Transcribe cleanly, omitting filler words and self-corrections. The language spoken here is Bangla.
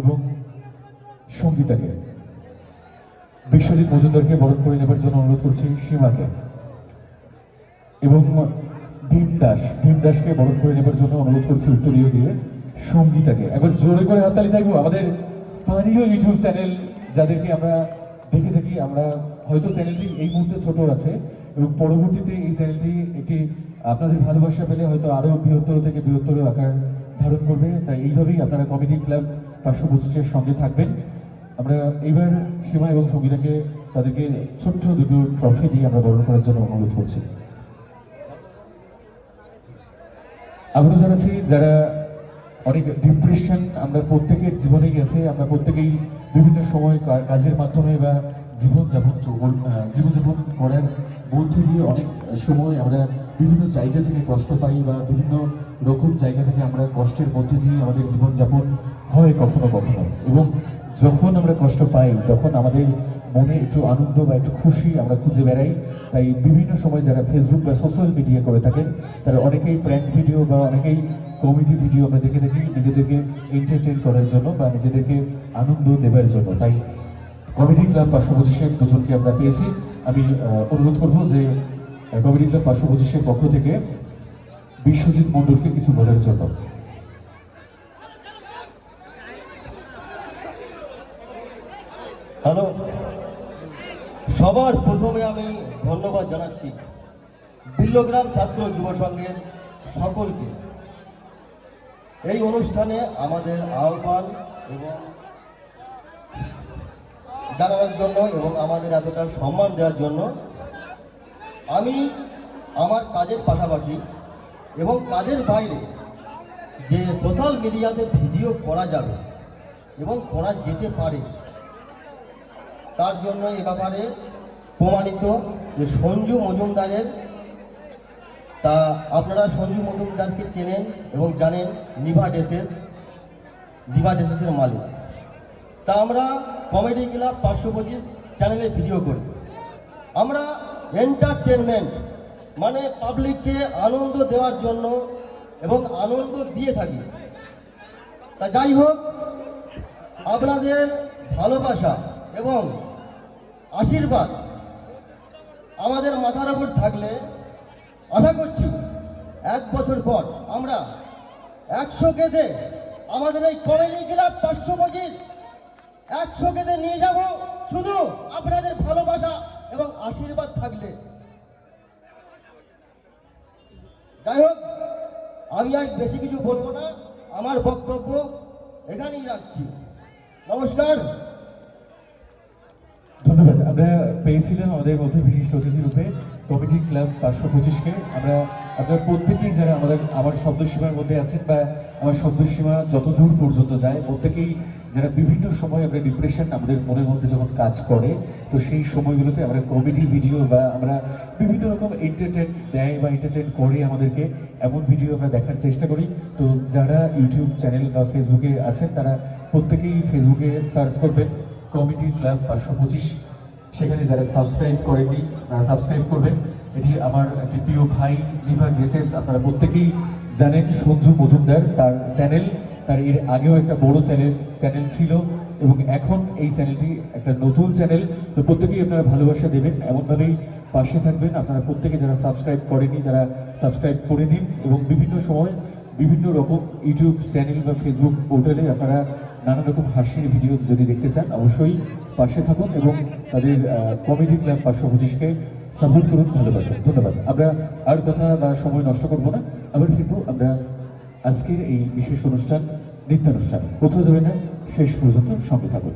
এবং সঙ্গীতাকে, বিশ্বজিৎ মজুমদারকে বরণ করে নেবার জন্য অনুরোধ করছি সীমাকে, এবং ভীম দাসকে বরণ করে নেবার জন্য অনুরোধ করছি উত্তরীয় দিয়ে সঙ্গীতাকে। একবার জোরে করে হাততালি চাইবো আমাদের স্থানীয় ইউটিউব চ্যানেল যাদেরকে আমরা দেখে থাকি। আমরা হয়তো চ্যানেলটি এই মুহূর্তে ছোট আছে এবং পরবর্তীতে এই চ্যানেলটি একটি আপনাদের ভালোবাসা পেলে হয়তো আরো বৃহত্তর থেকে বৃহত্তর আকার ধারণ করবে। তাই এইভাবেই আপনারা কমেডি ক্লাব 525-এর সঙ্গে থাকবেন। আমরা এইবার সীমা এবং সঙ্গীতাকে তাদেরকে ছোট্ট দুটো ট্রফি দিয়ে আমরা বরণ করার জন্য অনুরোধ করছি। আবারও জানাচ্ছি, যারা অনেক ডিপ্রেশন আমরা প্রত্যেকের জীবনেই গেছে, আমরা প্রত্যেকেই বিভিন্ন সময় কাজের মাধ্যমে বা জীবনযাপন করার মধ্যে দিয়ে অনেক সময় আমরা বিভিন্ন জায়গা থেকে কষ্ট পাই বা বিভিন্ন রকম জায়গা থেকে আমরা কষ্টের মধ্যে দিয়ে আমাদের জীবনযাপন হয় কখনো কখনো। এবং যখন আমরা কষ্ট পাই তখন আমাদের মনে একটু আনন্দ বা একটু খুশি আমরা খুঁজে বেড়াই। তাই বিভিন্ন সময় যারা ফেসবুক বা সোশ্যাল মিডিয়া করে থাকেন তারা অনেকেই প্র্যাঙ্ক ভিডিও বা অনেকেই কমেডি ভিডিও আমরা দেখে থাকি নিজেদেরকে এন্টারটেইন করার জন্য বা নিজেদেরকে আনন্দ দেবার জন্য। তাই কমেডি ক্লাব 525-এর দুজনকে আমরা পেয়েছি। আমি অনুরোধ করব যে কমেডি ক্লাব 525-এর পক্ষ থেকে বিশ্বজিৎ মণ্ডলকে কিছু বলার জন্য। হ্যালো, সবার প্রথমে আমি ধন্যবাদ জানাচ্ছি বিল্লগ্রাম ছাত্র যুব সংঘের সকলকে এই অনুষ্ঠানে আমাদের আহ্বান এবং জানানোর জন্য এবং আমাদের এতটা সম্মান দেওয়ার জন্য। আমি আমার কাজের পাশাপাশি এবং কাজের বাইরে যে সোশ্যাল মিডিয়াতে ভিডিও করা যাবে এবং করা যেতে পারে তার জন্য এ ব্যাপারে প্রমাণিত যে সঞ্জু মজুমদারের, তা আপনারা সঞ্জু মজুমদারকে চেনেন এবং জানেন, লিভা ডেসেসের মালিক। তা আমরা কমেডি ক্লাব 525 চ্যানেলে ভিডিও করি। আমরা এন্টারটেনমেন্ট মানে পাবলিককে আনন্দ দেওয়ার জন্য এবং আনন্দ দিয়ে থাকি। তা যাই হোক, আপনাদের ভালোবাসা এবং আশীর্বাদ আমাদের মাথার উপর থাকলে আশা করছি 1 বছর পর আমরা 100 কেতে আমাদের এই কমেডি ক্লাব 525 100 কেতে নিয়ে যাব, শুধু আপনাদের ভালোবাসা এবং আশীর্বাদ থাকলে। যাই হোক, আমি আর বেশি কিছু বলবো না, আমার বক্তব্য এখানেই রাখছি। নমস্কার। ধন্যবাদ। আমরা পেয়েছিলাম আমাদের মধ্যে বিশিষ্ট অতিথি রূপে কমেডি ক্লাব 525-কে। আপনারা প্রত্যেকেই যারা আমার শব্দসীমার মধ্যে আছেন বা আমার শব্দসীমা যত দূর পর্যন্ত যায়, প্রত্যেকেই যারা বিভিন্ন সময় আমরা ডিপ্রেশন আমাদের মনের মধ্যে যখন কাজ করে, তো সেই সময়গুলোতে আমরা কমেডি ভিডিও বা আমরা বিভিন্ন রকম এন্টারটেইন করে আমাদেরকে এমন ভিডিও আমরা দেখার চেষ্টা করি। তো যারা ইউটিউব চ্যানেল বা ফেসবুকে আছেন তারা প্রত্যেকেই ফেসবুকে সার্চ করবেন কমেডি ক্লাব 525। সেখানে যারা সাবস্ক্রাইব করেননি তারা সাবস্ক্রাইব করবেন। এটি আমার একটি প্রিয় ভাই লিভা ড্রেসেস, আপনারা প্রত্যেকেই জানেন সঞ্জু মজুমদার তার চ্যানেল। তার এর আগেও একটা বড় চ্যানেল ছিল এবং এখন এই চ্যানেলটি একটা নতুন চ্যানেল। তো প্রত্যেকেই আপনারা ভালোবাসা দেবেন, এমনভাবেই পাশে থাকবেন। আপনারা প্রত্যেকে যারা সাবস্ক্রাইব করেনি তারা সাবস্ক্রাইব করে নিন এবং বিভিন্ন সময় বিভিন্ন রকম ইউটিউব চ্যানেল বা ফেসবুক পোর্টালে আপনারা নানা রকম হাসির ভিডিও যদি দেখতে চান অবশ্যই পাশে থাকুন এবং তাদের কমেডি ক্লাব 525-কে সাপোর্ট করুন, ভালোবাসুন। ধন্যবাদ। আমরা আর কথা বা সময় নষ্ট করব না, আবার ফিরবো আমরা আজকের এই বিশেষ অনুষ্ঠান, নৃত্যানুষ্ঠান। কোথাও যাবেন না, শেষ পর্যন্ত সঙ্গে থাকুন।